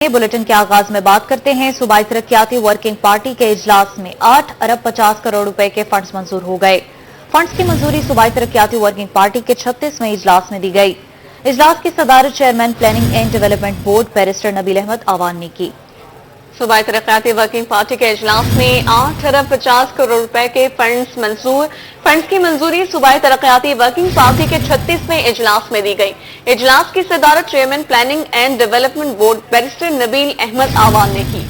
Bulletin के आगाज में बात करते हैं। सूबाई तरक्याती वर्किंग पार्टी के इजलास में 8 अरब 50 करोड़ रुपए के फंड्स मंजूर हो गए। फंड्स की मंजूरी सूबाई तरक्याती वर्किंग पार्टी के 36वें इजलास में दी गई। इजलास की सदारत chairman planning and development board barrister Nabeel Ahmed Awan ने की। सूबाई तरक्याती वर्किंग पार्टी के इजलास में 8 अरब 50 करोड़ रुपए के फंड्स मंजूर। फंड्स की मंजूरी सूबाई तरक्याती वर्किंग पार्टी के 36वें इजलास में दी गई। इजलास की सदारत chairman planning and development board barrister Nabeel Ahmed Awan ने की।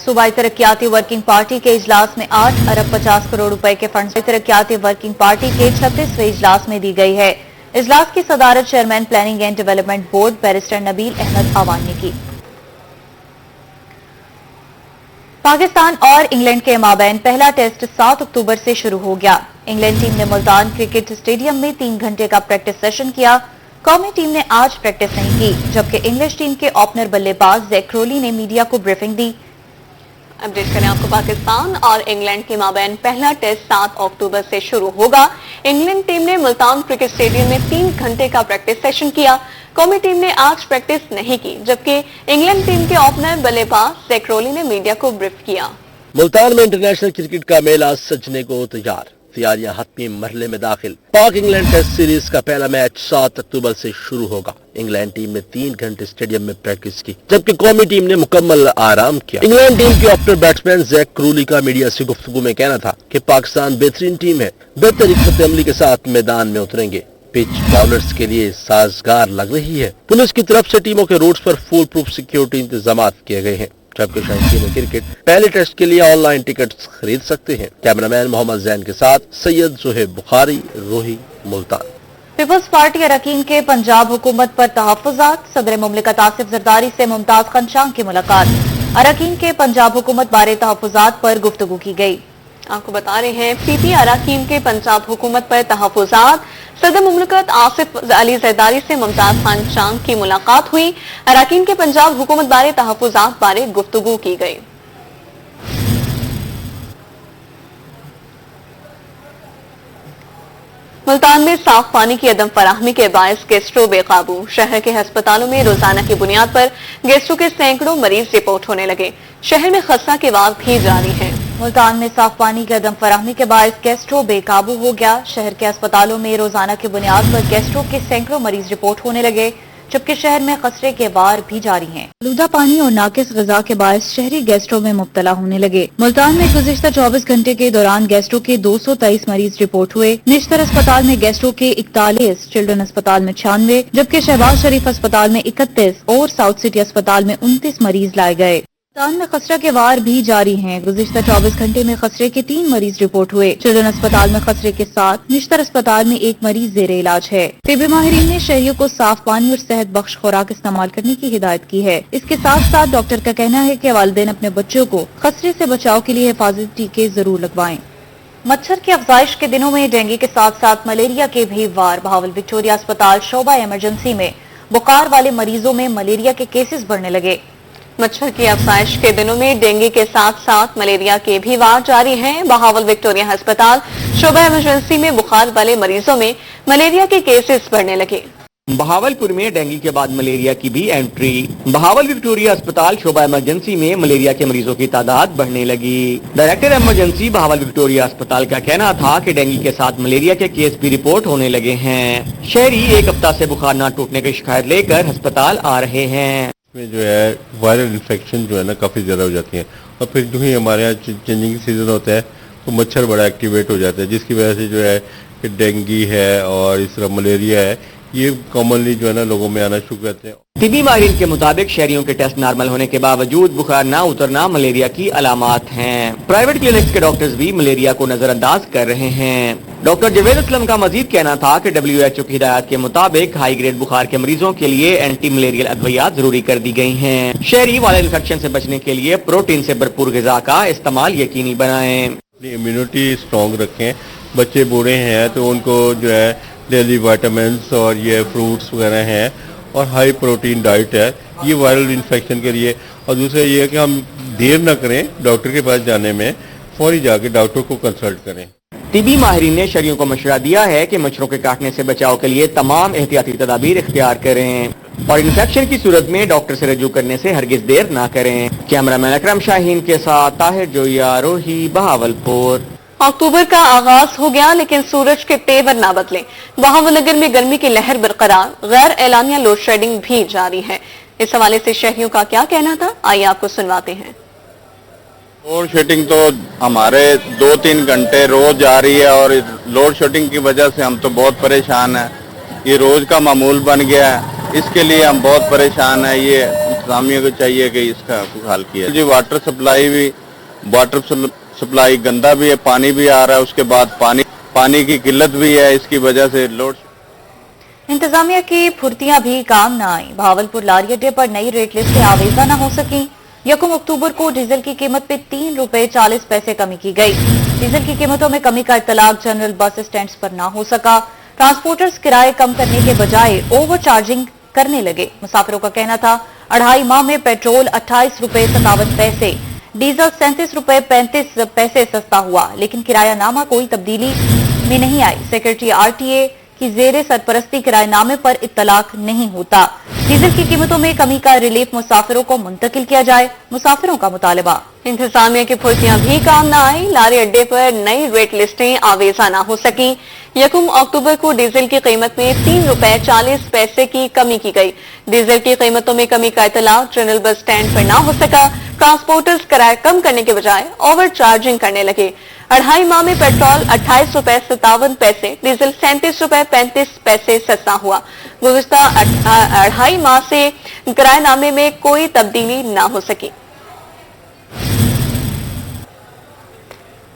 सूबाई तरक्याती वर्किंग पार्टी के इजलास में 8 अरब 50 करोड़ रुपए के फंड्स तरक्याती वर्किंग पार्टी के 36वें इजलास में दी गई है। इजलास की सदारत chairman planning and development board barrister Nabeel Ahmed Awan ने की। पाकिस्तान और इंग्लैंड के माबैन पहला टेस्ट 7 अक्टूबर से शुरू हो गया। इंग्लैंड टीम ने मुल्तान क्रिकेट स्टेडियम में 3 घंटे का प्रैक्टिस सेशन किया। कौमी टीम ने आज प्रैक्टिस नहीं की, जबकि इंग्लिश टीम के ओपनर बल्लेबाज जैक क्रोली ने मीडिया को ब्रीफिंग दी। अपडेट करें आपको, पाकिस्तान और इंग्लैंड के माबैन पहला टेस्ट 7 अक्टूबर से शुरू होगा। इंग्लैंड टीम ने मुल्तान क्रिकेट स्टेडियम में 3 घंटे का प्रैक्टिस सेशन किया। कौमी टीम ने आज प्रैक्टिस नहीं की, जबकि इंग्लैंड टीम के ओपनर बल्लेबाज जैक क्रोली ने मीडिया को ब्रीफ किया। मुल्तान में इंटरनेशनल क्रिकेट का मेला सजने को तैयार, तैयारियां हतमी मरहले में दाखिल। पाक इंग्लैंड टेस्ट सीरीज का पहला मैच 7 अक्टूबर से शुरू होगा। इंग्लैंड टीम ने 3 घंटे स्टेडियम में प्रैक्टिस की, जबकि कौमी टीम ने मुकम्मल आराम किया। इंग्लैंड टीम के ओपनर बैट्समैन जैक क्रूली का मीडिया से गुफ्तगू में कहना था कि पाकिस्तान बेहतरीन टीम है, बेहतर हिकमत अमली के साथ मैदान में उतरेंगे। पिच बॉलर्स के लिए साजगार लग रही है। पुलिस की तरफ से टीमों के रोड्स पर फुल प्रूफ सिक्योरिटी इंतजाम किए गए हैं, जबकि शौकीन क्रिकेट पहले टेस्ट के लिए ऑनलाइन टिकट्स खरीद सकते हैं। कैमरामैन मोहम्मद जैन के साथ सैयद सुहेब बुखारी, रोही, मुल्तान। पीपल्स पार्टी अरकान के पंजाब हुकूमत पर तहफ्फुज़ात। सदर मुमलिकत आसिफ जरदारी से मुमताज खनशां की मुलाकात। अरकान के पंजाब हुकूमत बारे तहफ्फुज़ात पर गुफ्तगू की गई। आपको बता रहे हैं, पीपी अरकान के पंजाब हुकूमत पर तहफ्फुज़ात। सदर मुमलिकत आसिफ अली जरदारी से मुमताज खनशां की मुलाकात हुई। अरकान के पंजाब हुकूमत बारे तहफ्फुज़ात बारे गुफ्तगू की गई। मुल्तान में साफ पानी की अदम फराहमी के बायस गैस्ट्रो बेकाबू। शहर के अस्पतालों में रोजाना की बुनियाद पर गैस्ट्रो के सैकड़ों मरीज रिपोर्ट होने लगे। शहर में खस्ता के वार भी जारी है। मुल्तान में साफ पानी की अदम फराहमी के बायस गैस्ट्रो बेकाबू हो गया। शहर के अस्पतालों में रोजाना की बुनियाद पर गैस्ट्रो के सैकड़ों मरीज रिपोर्ट होने लगे, जबकि शहर में खसरे के वार भी जारी हैं। आलूदा पानी और नाकिस ग़िज़ा के बायस शहरी गैस्ट्रो में मुब्तला होने लगे। मुल्तान में गुज़िश्ता 24 घंटे के दौरान गैस्ट्रो के 223 मरीज रिपोर्ट हुए। निश्तर अस्पताल में गैस्ट्रो के 41, चिल्ड्रन अस्पताल में 96, जबकि शहबाज शरीफ अस्पताल में 31 और साउथ सिटी अस्पताल में 29 मरीज लाए गए। मुल्तान में खसरा के वार भी जारी हैं। गुज़िश्ता 24 घंटे में खसरे के 3 मरीज रिपोर्ट हुए। चिल्ड्रन अस्पताल में खसरे के 7, निश्तर अस्पताल में 1 मरीज ज़ेरे इलाज है। तिब्बी माहिरीन ने शहरियों को साफ पानी और सेहत बख्श खुराक इस्तेमाल करने की हिदायत की है। इसके साथ साथ डॉक्टर का कहना है कि वालिदैन अपने बच्चों को खसरे से बचाव के लिए हिफाजती टीके जरूर लगवाएं। मच्छर की अफजाइश के दिनों में डेंगू के साथ साथ मलेरिया के भी वार। बहावल विक्टोरिया अस्पताल शोबा इमरजेंसी में बुखार वाले मरीजों में मलेरिया के केसेस बढ़ने लगे। मच्छर की अफजाइश के दिनों में डेंगू के साथ साथ मलेरिया के भी वार जारी हैं। बहावल विक्टोरिया अस्पताल शोबा इमरजेंसी में बुखार वाले मरीजों में मलेरिया के केसेस बढ़ने लगे। बहावलपुर में डेंगू के बाद मलेरिया की भी एंट्री। बहावल विक्टोरिया अस्पताल शोबा इमरजेंसी में मलेरिया के मरीजों की तादाद बढ़ने लगी। डायरेक्टर इमरजेंसी बहावल विक्टोरिया अस्पताल का कहना था कि डेंगू के साथ मलेरिया के केस भी रिपोर्ट होने लगे हैं। शहरी एक हफ्ता से बुखार न टूटने की शिकायत लेकर अस्पताल आ रहे हैं। में जो है वायरल इन्फेक्शन जो है ना काफ़ी ज़्यादा हो जाती हैं, और फिर जो ही हमारे यहाँ चेंजिंग सीजन होता है तो मच्छर बड़ा एक्टिवेट हो जाता है, जिसकी वजह से जो है कि डेंगू है और इस तरह मलेरिया है, ये कॉमनली जो है ना लोगों में आना शुरू करते हैं। तिब्बी माहिरीन के मुताबिक शहरियों के टेस्ट नॉर्मल होने के बावजूद बुखार न उतरना मलेरिया की अलामात हैं। प्राइवेट क्लिनिक्स के डॉक्टर्स भी मलेरिया को नजरअंदाज कर रहे हैं। डॉक्टर जवेद असलम का मजीद कहना था कि WHO की हिदायत के मुताबिक हाई ग्रेड बुखार के मरीजों के लिए एंटी मलेरियल अद्वियात जरूरी कर दी गई हैं। शहरी वायरल इन्फेक्शन से बचने के लिए प्रोटीन से भरपूर ग़िज़ा का इस्तेमाल यकीनी बनाएं। इम्यूनिटी स्ट्रॉन्ग रखें। बच्चे बूढ़े हैं तो उनको जो है डेली विटामिन्स और ये फ्रूट्स वगैरह हैं और हाई प्रोटीन डाइट है, ये वायरल इन्फेक्शन के लिए। और दूसरा ये है कि हम देर न करें डॉक्टर के पास जाने में, फौरी जाके डॉक्टर को कंसल्ट करें। तिब्बी माहिरीन ने शहरियों को मशवरा दिया है कि मच्छरों के काटने से बचाव के लिए तमाम एहतियाती तदाबीर इख्तियार करें। اور انفیکشن کی صورت میں ڈاکٹر سے رجوع کرنے سے ہرگز دیر نہ کریں۔ کیمرامین اکرم شاہین کے ساتھ طاہر جویا، روہی، بہاولپور۔ اکتوبر کا آغاز ہو گیا لیکن سورج کے تیور نہ بدلے۔ بہاول نگر میں گرمی کی لہر برقرار، غیر اعلانیہ لوڈ شیڈنگ بھی جاری ہے۔ اس حوالے سے شہریوں کا کیا کہنا تھا، آئیے آپ کو سنواتے ہیں۔ لوڈ شیڈنگ تو ہمارے 2-3 گھنٹے روز جاری ہے اور لوڈ شیڈنگ کی وجہ سے ہم تو بہت پریشان ہیں۔ یہ روز کا معمول بن گیا ہے، اس کے لیے ہم بہت پریشان ہیں۔ یہ انتظامیہ کو چاہیے کہ اس کا حل کیا جی۔ واٹر سپلائی گندا بھی ہے، پانی بھی آ رہا ہے، اس کے بعد پانی کی قلت بھی ہے، اس کی وجہ سے لوڈ انتظامیہ کی پھرتیاں بھی کام نہ آئیں، بہاولپور لاری اڈے پر نئی ریٹ لسٹیں آویزہ نہ ہو سکیں۔ 1 اکتوبر کو ڈیزل کی قیمت پہ 3 روپے 40 پیسے کمی کی گئی۔ ڈیزل کی قیمتوں میں کمی کا اطلاق جنرل بس اسٹینڈز پر نہ ہو سکا۔ ٹرانسپورٹرز کرائے کم کرنے کے بجائے اوور چارجنگ کرنے لگے۔ مسافروں کا کہنا تھا 2.5 ماہ میں پیٹرول 28 روپے 57 پیسے، ڈیزل 37 روپے 35 پیسے سستا ہوا، لیکن کرایہ نامہ کوئی تبدیلی میں نہیں آئی۔ سیکرٹری RTA کی زیر سرپرستی کرایہ نامے پر اطلاق نہیں ہوتا۔ ڈیزل کی قیمتوں میں کمی کا ریلیف مسافروں کو منتقل کیا جائے، مسافروں کا مطالبہ۔ انتظامیہ کی پھرتیاں بھی کام نہ آئی، لاری اڈے پر نئی ریٹ لسٹیں آویزہ نہ ہو سکیں۔ 1 اکتوبر کو ڈیزل کی قیمت میں 3 روپے 40 پیسے کی کمی کی گئی۔ ڈیزل کی قیمتوں میں کمی کا اطلاق جنرل بس اسٹینڈ پر نہ ہو سکا۔ ٹرانسپورٹرز کرایہ کم کرنے کے بجائے اوور چارجنگ کرنے لگے۔ 2.5 ماہ میں پیٹرول 28 روپے 57 پیسے، ڈیزل 37 روپے 35 پیسے سستا ہوا۔ گزشتہ 2.5 ماہ سے کرایہ نامے میں کوئی تبدیلی نہ ہو سکی۔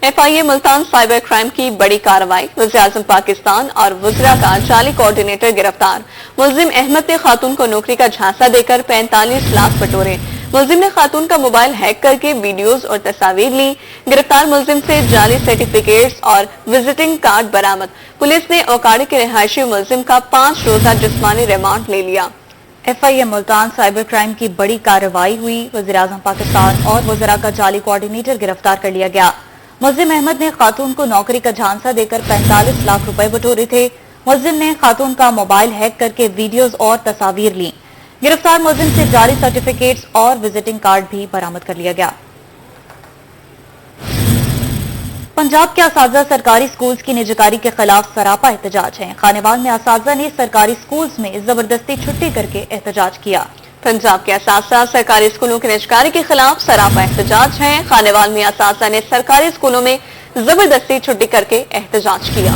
FIA ملتان سائبر کرائم کی بڑی کارروائی، وزیراعظم پاکستان اور وزراء کا جعلی کوآرڈینیٹر گرفتار۔ ملزم احمد نے خاتون کو نوکری کا جھانسا دے کر 45 لاکھ بٹورے۔ ملزم نے خاتون کا موبائل ہیک کر کے ویڈیوز اور تصاویر لی۔ گرفتار ملزم سے جعلی سرٹیفکیٹس اور وزٹنگ کارڈ برآمد۔ پولیس نے اوکاڑے کے رہائشی ملزم کا 5 روزہ جسمانی ریمانڈ لے لیا۔ FIA ملتان سائبر کرائم کی بڑی کارروائی ہوئی، وزیراعظم پاکستان اور وزراء کا جعلی کوآرڈینیٹر گرفتار کر لیا گیا۔ ملزم احمد نے خاتون کو نوکری کا جھانسا دے کر 45 لاکھ روپے بٹورے تھے۔ ملزم نے خاتون کا موبائل ہیک کر کے ویڈیوز اور تصاویر لیں۔ گرفتار ملزم سے جعلی سرٹیفکیٹس اور وزٹنگ کارڈ بھی برآمد کر لیا گیا۔ پنجاب کے اساتذہ سرکاری سکولز کی نجکاری کے خلاف سراپا احتجاج ہیں۔ خانیوال میں اساتذہ نے سرکاری سکولز میں زبردستی چھٹی کر کے احتجاج کیا۔ پنجاب کے اساتذہ سرکاری اسکولوں کی نجکاری کے خلاف سراپا احتجاج ہیں۔ خانیوال میں اساتذہ نے سرکاری اسکولوں میں زبردستی چھٹی کر کے احتجاج کیا۔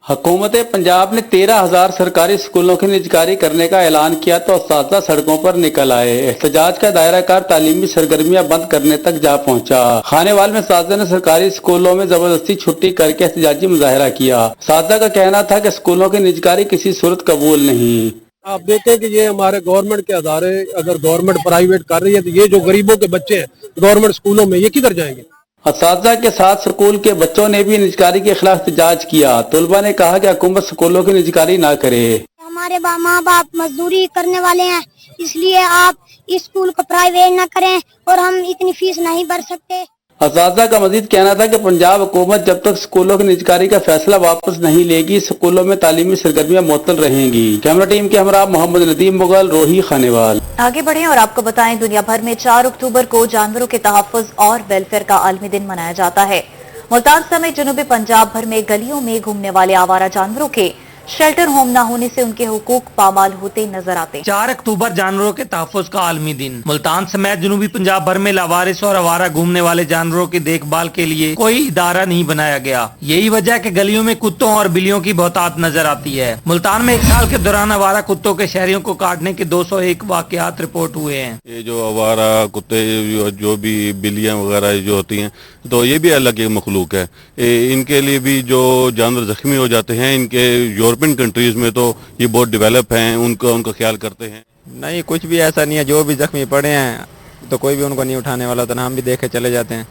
حکومت پنجاب نے 13,000 سرکاری اسکولوں کی نجکاری کرنے کا اعلان کیا تو اساتذہ سڑکوں پر نکل آئے۔ احتجاج کا دائرہ کار تعلیمی سرگرمیاں بند کرنے تک جا پہنچا۔ خانیوال میں اساتذہ نے سرکاری اسکولوں میں زبردستی چھٹی کر کے احتجاجی مظاہرہ کیا۔ اساتذہ کا کہنا تھا کہ اسکولوں کی نجکاری کسی صورت قبول نہیں۔ آپ دیکھیں کہ یہ ہمارے گورنمنٹ کے ادارے، اگر گورنمنٹ پرائیویٹ کر رہی ہے تو یہ جو غریبوں کے بچے ہیں گورنمنٹ اسکولوں میں، یہ کدھر جائیں گے؟ اساتذہ کے ساتھ اسکول کے بچوں نے بھی نجکاری کے خلاف احتجاج کیا۔ طلبہ نے کہا کہ حکومت اسکولوں کی نجکاری نہ کرے۔ ہمارے ماں باپ مزدوری کرنے والے ہیں، اس لیے آپ اسکول کو پرائیویٹ نہ کریں اور ہم اتنی فیس نہیں بھر سکتے۔ اساتذہ کا مزید کہنا تھا کہ پنجاب حکومت جب تک اسکولوں کی نجکاری کا فیصلہ واپس نہیں لے گی، اسکولوں میں تعلیمی سرگرمیاں معطل رہیں گی۔ کیمرہ ٹیم کے ہمراہ محمد ندیم مغل، روہی، خانیوال۔ آگے بڑھیں اور آپ کو بتائیں دنیا بھر میں 4 اکتوبر کو جانوروں کے تحفظ اور ویلفیئر کا عالمی دن منایا جاتا ہے۔ ملتان سمیت جنوبی پنجاب بھر میں گلیوں میں گھومنے والے آوارہ جانوروں کے شیلٹر ہوم نہ ہونے سے ان کے حقوق پامال ہوتے نظر آتے۔ 4 اکتوبر جانوروں کے تحفظ کا عالمی دن۔ ملتان سمیت جنوبی پنجاب بھر میں لاوارث اور آوارہ گھومنے والے جانوروں کی دیکھ بھال کے لیے کوئی ادارہ نہیں بنایا گیا۔ یہی وجہ ہے کہ گلیوں میں کتوں اور بلیوں کی بہتات نظر آتی ہے۔ ملتان میں 1 سال کے دوران آوارہ کتوں کے شہریوں کو کاٹنے کے 201 واقعات رپورٹ ہوئے ہیں۔ یہ جو آوارہ کتے جو بھی بلیاں وغیرہ جو ہوتی ہیں تو یہ بھی الگ ایک مخلوق ہے۔ ان کے لیے بھی جو جانور زخمی ہو جاتے ہیں، ان کے یورپین کنٹریز میں تو یہ بہت ڈیولپ ہیں، ان کا خیال کرتے ہیں۔ نہیں، کچھ بھی ایسا نہیں ہے، جو بھی زخمی پڑے ہیں تو کوئی بھی ان کو نہیں اٹھانے والا، تو ہم بھی دیکھ کے چلے جاتے ہیں۔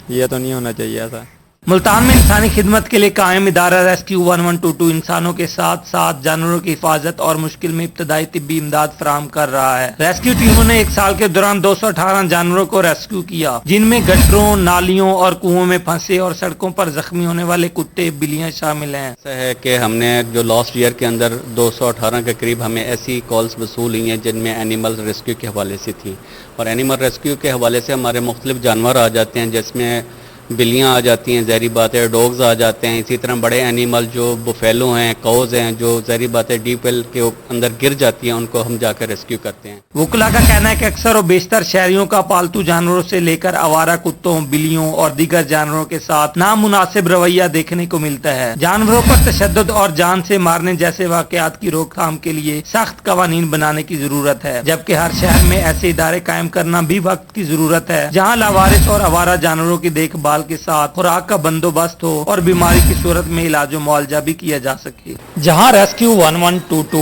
یہ تو نہیں ہونا چاہیے ایسا۔ मुल्तान में इंसानी खिदमत के लिए कायम इदारा रेस्क्यू 1122 इंसानों के साथ साथ जानवरों की हिफाजत और मुश्किल में इब्तदाई तिब्बी इमदाद फराहम कर रहा है। रेस्क्यू टीमों ने एक साल के दौरान 218 जानवरों को रेस्क्यू किया, जिनमें गटरों, नालियों और कुओं में फंसे और सड़कों पर जख्मी होने वाले कुत्ते, बिल्लियां शामिल हैं। ऐसा है कि हमने जो लास्ट ईयर के अंदर 218 के करीब हमें ऐसी कॉल्स वसूल हुई हैं जिनमें एनिमल रेस्क्यू के हवाले से थी, और एनिमल रेस्क्यू के हवाले से हमारे मुख्तलिफ जानवर आ जाते हैं, जिसमें बिल्लियाँ आ जाती हैं, ज़हरी बात है, डॉग्स आ जाते हैं। इसी तरह बड़े एनिमल जो बुफेलो हैं, काउज हैं, जो ज़हरी बात है डीप वेल के अंदर गिर जाती हैं, उनको हम जाकर रेस्क्यू करते हैं। वुकला का कहना है कि अक्सर और बेशतर शहरियों का पालतू जानवरों से लेकर आवारा कुत्तों, बिल्लियों और दीगर जानवरों के साथ नामुनासिब रवैया देखने को मिलता है। जानवरों पर तशद्दुद और जान से मारने जैसे वाकयात की रोकथाम के लिए सख्त कवानीन बनाने की जरूरत है, जबकि हर शहर में ऐसे इदारे कायम करना भी वक्त की जरूरत है, जहाँ लावारिस और आवारा जानवरों की देखभाल के साथ खुराक का बंदोबस्त हो और बीमारी की सूरत में इलाज और मुआवजा भी किया जा सके। जहां रेस्क्यू 1122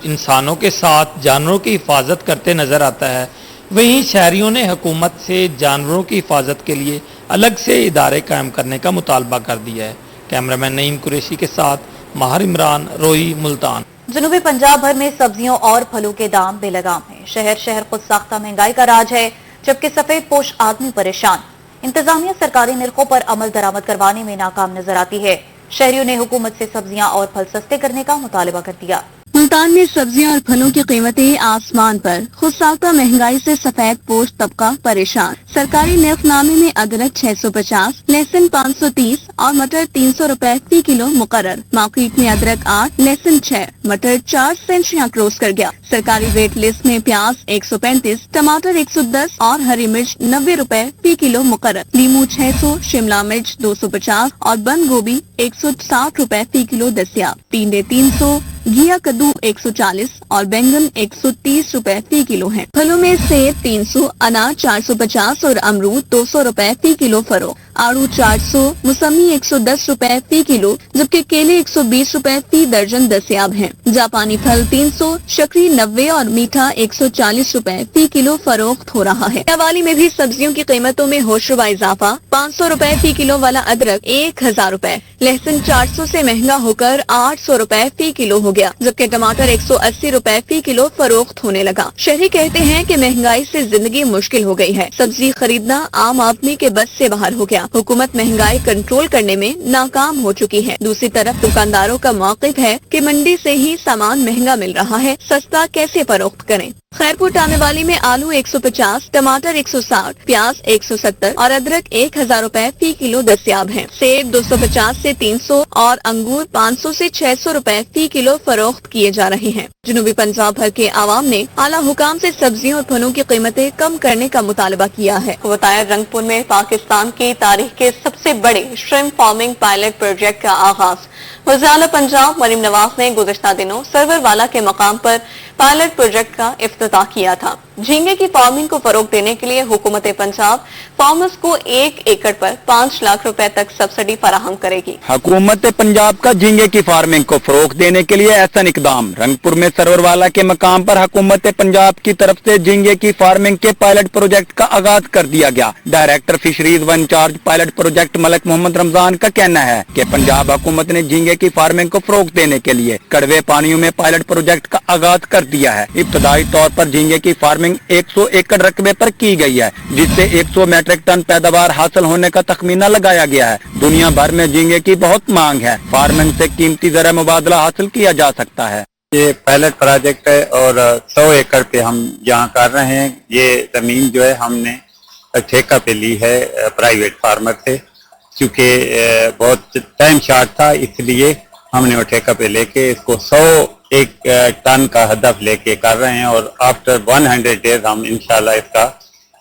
इंसानों के साथ जानवरों की हिफाजत करते नजर आता है, वहीं शहरियों ने हुकूमत से जानवरों की हिफाजत के लिए अलग से इदारे कायम करने का मुतालबा कर दिया है। कैमरामैन नईम कुरैशी के साथ माहिर इमरान, रोही, मुल्तान। जनूबी पंजाब भर में सब्जियों और फलों के दाम बेलगाम हैं। शहर शहर खुद साख्ता महंगाई का राज है, जबकि सफेद पोश आदमी परेशान। इंतजामिया सरकारी निर्खों पर अमल दरामद करवाने में नाकाम नजर आती है। शहरियों ने हुकूमत से सब्जियां और फल सस्ते करने का मुतालबा कर दिया। मुल्तान में सब्जियां और फलों की कीमतें आसमान पर। खुद साख्ता महंगाई से सफेद पोश तबका परेशान। सरकारी निर्खनामे में अदरक 650, लहसुन 530 और मटर 300 रुपए फी किलो मुकर्रर। मार्केट में अदरक 8, लहसुन 6, मटर 4 सेंचुरियां क्रॉस कर गया। सरकारी रेट लिस्ट में प्याज 135, टमाटर 110 और हरी मिर्च 90 रुपए फी किलो मुकर्रर। लीमू 600, शिमला मिर्च 250 और बंद गोभी 160 रुपए फी किलो दस्तियाब। टिंडे 300, घिया कद्दू 140 और बैंगन 130 रुपए फी किलो है। फलों में सेब 300, अनार 450 और अमरूद 200 रुपए फी किलो फरोख्त। आड़ू 400, मौसमी 110 रुपए फी किलो, जबकि केले 120 रुपए फी दर्जन दस्तियाब हैं। जापानी फल 300, शक्करी 90 और मीठा 140 रुपए फी किलो फरोख्त हो रहा है। दिवाली में भी सब्जियों की कीमतों में होशरुबा इजाफा। 500 रुपए फी किलो वाला अदरक 1000 रुपए, लहसुन 400 से महंगा होकर 800 रुपए फी किलो हो गया, जबकि टमाटर 180 रुपए फी किलो फरोख्त होने लगा। शहरी कहते हैं कि महंगाई से जिंदगी मुश्किल हो गई है। सब्जी खरीदना आम आदमी के बस से बाहर हो गया। हुकूमत महंगाई कंट्रोल करने में नाकाम हो चुकी है। दूसरी तरफ दुकानदारों का मौक़िफ़ है कि मंडी से ही सामान महंगा मिल रहा है, सस्ता कैसे फरोख्त करें। खैरपुर आने वाली में आलू 150, टमाटर 160, प्याज 170 और अदरक 1000 रुपए फी किलो दस्तियाब हैं। सेब 250 से 300 और अंगूर 500 से 600 रुपए फी किलो फरोख्त किए जा रहे हैं। जनूबी पंजाब भर के आवाम ने आला हुकाम से सब्जियों और फलों की कीमतें कम करने का मुतालबा किया है। बताया रंगपुर में पाकिस्तान की तारीख के सबसे बड़े श्रिम्प फार्मिंग पायलट प्रोजेक्ट का आगाज। वज़ीर आला पंजाब मरीम नवाज ने गुज़िश्ता दिनों सरवरवाला के मकाम पर पायलट प्रोजेक्ट का इफ्तिताह किया था। झींगे की फार्मिंग को फरोग देने के लिए हुकूमत पंजाब फार्मर्स को 1 एकड़ पर 5 लाख रुपए तक सब्सिडी फराहम करेगी। हुकूमत पंजाब का झींगे की फार्मिंग को फरोग देने के लिए एहसन इकदाम। रंगपुर में सरवरवाला के मकाम पर हुकूमत पंजाब की तरफ से झींगे की फार्मिंग के पायलट प्रोजेक्ट का आगाज कर दिया गया। डायरेक्टर फिशरीज व incharge pilot project Malik Mohammad Ramzan का कहना है कि पंजाब हुकूमत ने झींगे की फार्मिंग को फरोग देने के लिए कड़वे पानियों में पायलट प्रोजेक्ट का आगाज कर दिया है। इब्तदाई तौर पर झींगे की फार्मिंग 100 एकड़ रकबे पर की गई है, जिससे 100 मैट्रिक टन पैदावार हासिल होने का तखमीना लगाया गया है। दुनिया भर में झींगे की बहुत मांग है। फार्मिंग से कीमती ज़रा मुबादला हासिल किया जा सकता है। ये पायलट प्रोजेक्ट है और 100 एकड़ पे हम यहाँ कर रहे हैं। ये जमीन जो है हमने ठेका पे ली है प्राइवेट फार्मर से, क्योंकि बहुत टाइम शॉर्ट था, इसलिए हमने वो ठेका पे लेके इसको 101 टन का हदफ लेके कर रहे हैं और आफ्टर 100 डेज हम इंशाल्लाह इसका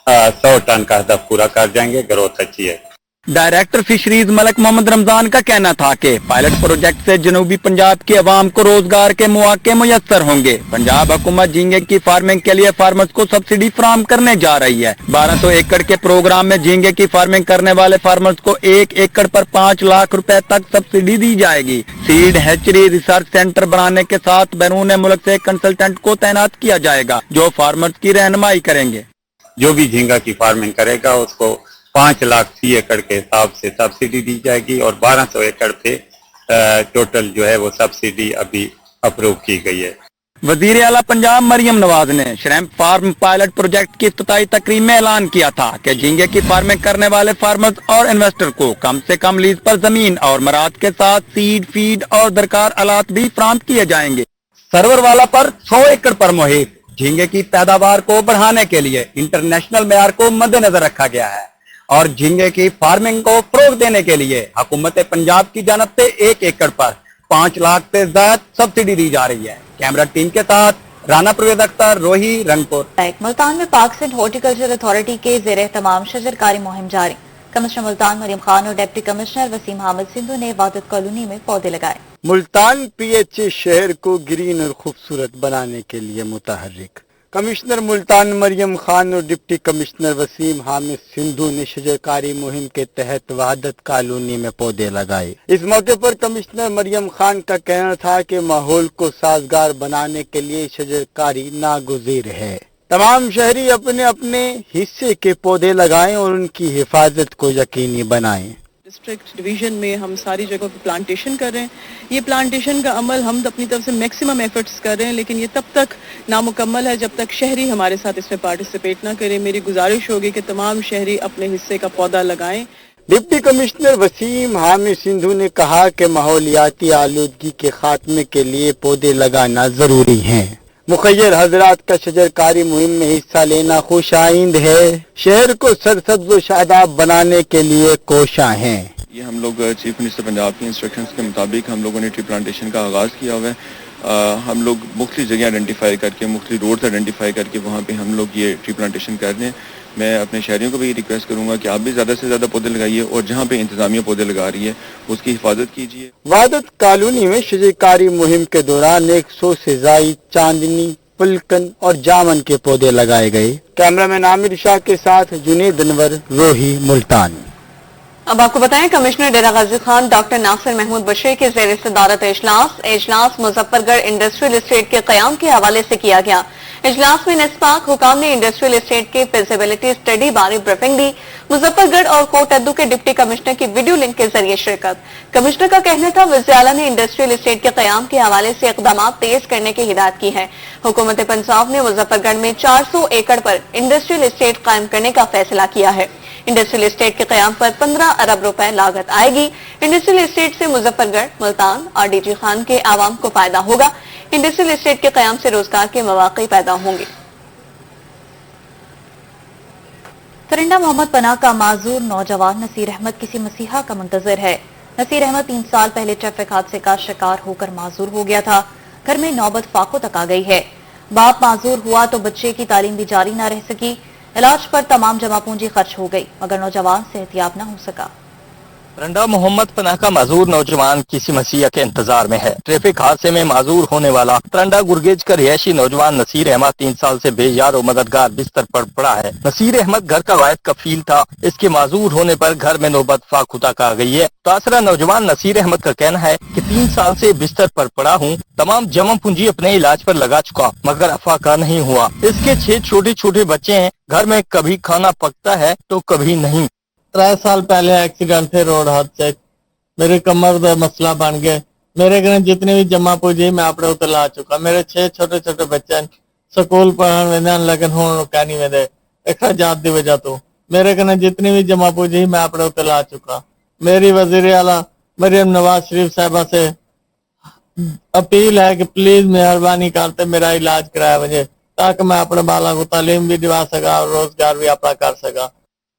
100 टन का हदफ पूरा कर जाएंगे। ग्रोथ अच्छी है। डायरेक्टर फिशरीज मलिक मोहम्मद रमजान का कहना था कि पायलट प्रोजेक्ट से जनूबी पंजाब के अवाम को रोजगार के मौके मुयस्सर होंगे। पंजाब हुकूमत झींगे की फार्मिंग के लिए फार्मर्स को सब्सिडी फराहम करने जा रही है। 1200 एकड़ के प्रोग्राम में झींगे की फार्मिंग करने वाले फार्मर्स को 1 एकड़ पर 5 लाख रुपए तक सब्सिडी दी जाएगी। सीड हैचरी रिसर्च सेंटर बनाने के साथ बैरून मुल्क से कंसल्टेंट को तैनात किया जाएगा, जो फार्मर्स की रहनुमाई करेंगे। जो भी झींगा की फार्मिंग करेगा उसको 5,80,000 एकड़ के हिसाब से सब्सिडी दी जाएगी और 1,200 एकड़ पे टोटल जो है वो सब्सिडी अभी अप्रूव की गई है। वजीर आला पंजाब मरियम नवाज ने श्रैम्प फार्म पायलट प्रोजेक्ट की इफ्तिताई तकरीब में ऐलान किया था कि झींगे की फार्मिंग करने वाले फार्मर्स और इन्वेस्टर को कम से कम लीज पर जमीन और मराद के साथ सीड, फीड और दरकार आलात भी फराहम किए जाएंगे। सरवरवाला पर 100 एकड़ पर मुहित झींगे की पैदावार को बढ़ाने के लिए इंटरनेशनल मेयार को मद्देनजर रखा गया है और झींगे की फार्मिंग को फरोग देने के लिए हुकूमत पंजाब की जानब से 1 एकड़ पर 5 लाख से ज्यादा सब्सिडी दी जा रही है। कैमरा टीम के साथ राना परवेज अख्तर, रोही, रंगपुर। मुल्तान में पाक सिंध हॉर्टिकल्चर अथॉरिटी के ज़ेरे तमाम शजरकारी मुहिम जारी। कमिश्नर मुल्तान मरियम खान और डिप्टी कमिश्नर वसीम हामिद सिंधु ने वादत कॉलोनी में पौधे लगाए। मुल्तान पीएचए शहर को ग्रीन और खूबसूरत बनाने के लिए मुतहर्रिक। कमिश्नर मुल्तान मरियम खान और डिप्टी कमिश्नर वसीम हामिद सिंधु ने शजरकारी मुहिम के तहत वहादत कॉलोनी में पौधे लगाए। इस मौके पर कमिश्नर मरियम खान का कहना था कि माहौल को साजगार बनाने के लिए शजरकारी नागुज़ीर है। तमाम शहरी अपने अपने हिस्से के पौधे लगाएं और उनकी हिफाजत को यकीनी बनाएं। डिस्ट्रिक्ट डिवीजन में हम सारी जगहों पे प्लांटेशन कर रहे हैं। ये प्लांटेशन का अमल हम अपनी तरफ से मैक्सिमम एफर्ट्स कर रहे हैं, लेकिन ये तब तक नामुकम्मल है जब तक शहरी हमारे साथ इसमें पार्टिसिपेट ना करें। मेरी गुजारिश होगी कि तमाम शहरी अपने हिस्से का पौधा लगाएं। डिप्टी कमिश्नर वसीम हामिद सिंधु ने कहा कि माहौलियाती आलूदगी के खात्मे के लिए पौधे लगाना जरूरी है। मुखय्यर हजरात का शजरकारी मुहिम में हिस्सा लेना खुश आइंद है। शहर को सरसब्ज व शादाब बनाने के लिए कोशां हैं। ये हम लोग चीफ मिनिस्टर पंजाब की इंस्ट्रक्शंस के मुताबिक हम लोगों ने ट्री प्लांटेशन का आगाज़ किया हुआ है। हम लोग मुख्तलिफ जगह आइडेंटिफाई करके, मुख्तलिफ रोड्स आइडेंटिफाई करके वहाँ पे हम लोग ये ट्री प्लांटेशन कर रहे हैं। मैं अपने शहरियों को भी रिक्वेस्ट करूंगा कि आप भी ज़्यादा से ज़्यादा पौधे लगाइए और जहाँ पे इंतजामिया पौधे लगा रही है उसकी हिफाजत कीजिए। वादत कॉलोनी में शजरकारी मुहिम के दौरान 100 से ज़ायद चांदनी, पुलकन और जामन के पौधे लगाए गए। कैमरामैन आमिर शाह के साथ जुनेद अनवर, रोही, मुल्तान। अब आपको बताएं, कमिश्नर डेरा गाजी खान डॉक्टर नासिर महमूद बशीर के ज़ेर सदारत इजलास मुजफ्फरगढ़ इंडस्ट्रियल एस्टेट के क़याम के हवाले से किया गया। इजलास में निस्पाक हुकाम ने इंडस्ट्रियल एस्टेट के फिजिबिलिटी स्टडी बारे ब्रीफिंग दी। मुजफ्फरगढ़ और कोटअद्दू के डिप्टी कमिश्नर की वीडियो लिंक के जरिए शिरकत। कमिश्नर का कहना था वज़ीर आला ने इंडस्ट्रियल एस्टेट के क़याम के हवाले से इक़दाम तेज करने की हिदायत की है। हुकूमत पंजाब ने मुजफ्फरगढ़ में 400 एकड़ पर इंडस्ट्रियल एस्टेट कायम करने का फैसला किया है। इंडस्ट्रियल एस्टेट के कयाम पर 15 अरब रुपए लागत आएगी। इंडस्ट्रियल एस्टेट से मुजफ्फरगढ़, मुल्तान और डीजी खान के आवाम को फायदा होगा। इंडस्ट्रियल एस्टेट के कयाम से रोजगार के मौके पैदा होंगे। तरिंडा मोहम्मद पनाह का माजूर नौजवान नसीर अहमद किसी मसीहा का मुंतजर है। नसीर अहमद 3 साल पहले ट्रैफिक हादसे का शिकार होकर माजूर हो गया था। घर में नौबत फाकों तक आ गई है। बाप माजूर हुआ तो बच्चे की तालीम भी जारी न रह सकी। इलाज पर तमाम जमा पूंजी खर्च हो गई मगर नौजवान सेहतियाब न हो सका। रंडा मोहम्मद पनाह का माजूर नौजवान किसी मसीहा के इंतजार में है। ट्रैफिक हादसे में माजूर होने वाला रंडा गुरगेज का रिहायशी नौजवान नसीर अहमद 3 साल से बेयार और मददगार बिस्तर पर पड़ा है। नसीर अहमद घर का वाहिद कफील था। इसके माजूर होने पर घर में नौबत फाखुदा का आ गई है। तासरा नौजवान नसीर अहमद का कहना है कि 3 साल से बिस्तर पर पड़ा हूँ। तमाम जमा पूंजी अपने इलाज पर लगा चुका मगर अफाका नहीं हुआ। इसके 6 छोटे छोटे बच्चे हैं। घर में कभी खाना पकता है तो कभी नहीं। 3 साल पहले एक्सीडेंट थे, रोड हादसे, मेरे कमर का मसला बन गया। मेरे घर जितनी भी जमा पूंजी मैं अपने उतर ला चुका। मेरे 6 छोटे छोटे बच्चे स्कूल पढ़ने में लगन हूं कहनी में दे एक जात की वजह तो मेरे घर जितनी भी जमा पूंजी मैं अपने उतर ला चुका। मेरी वजीर आला मरियम नवाज शरीफ साहबा से अपील है कि प्लीज मेहरबानी करते मेरा इलाज कराया वजह ताकि मैं अपने बाला को तालीम भी दिवा सका और रोजगार भी अपना कर सका।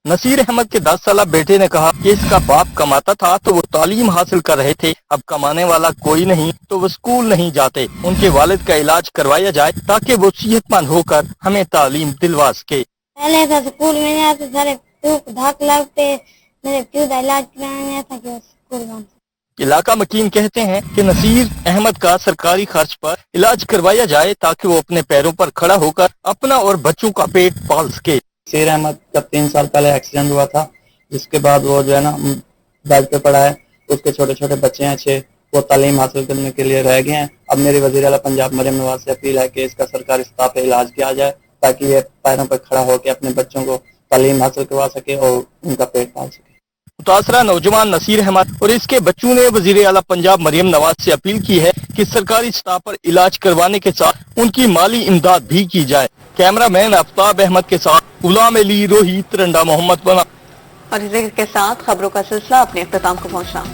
नसीर अहमद के 10 साल बेटे ने कहा कि इसका बाप कमाता था तो वो तालीम हासिल कर रहे थे। अब कमाने वाला कोई नहीं तो वो स्कूल नहीं जाते। उनके वालिद का इलाज करवाया जाए ताकि वो सेहतमंद होकर हमें तालीम दिलवा सके। पहले तो स्कूल में नहीं आते, सारे धाक लगते, मेरे प्यू का इलाज कराया था कि स्कूल बंद। इलाका मकीन कहते हैं कि नसीर अहमद का सरकारी खर्च पर इलाज करवाया जाए ताकि वो अपने पैरों पर खड़ा होकर अपना और बच्चों का पेट पाल सके। नसीर अहमद का 3 साल पहले एक्सीडेंट हुआ था, जिसके बाद वो जो है ना बेड पे पड़ा है। उसके छोटे छोटे बच्चे हैं 6, वो तालीम हासिल करने के लिए रह गए हैं। अब मेरी वज़ीर आला पंजाब मरियम नवाज से अपील है कि इसका सरकारी स्टाफ पे इलाज किया जाए ताकि ये पैरों पर खड़ा होकर अपने बच्चों को तालीम हासिल करवा सके और उनका पेट पाल सके। मुतासरा नौजवान नसीर अहमद और इसके बच्चों ने वजीर आला पंजाब मरियम नवाज से अपील की है कि सरकारी स्टाफ पर इलाज करवाने के साथ उनकी माली इमदाद भी की जाए। कैमरामैन आफ्ताब अहमद के साथ गुलाम अली, रोहित, रंडा मोहम्मद बना। और इसी के साथ खबरों का सिलसिला अपने अख्ताम को पहुंचा।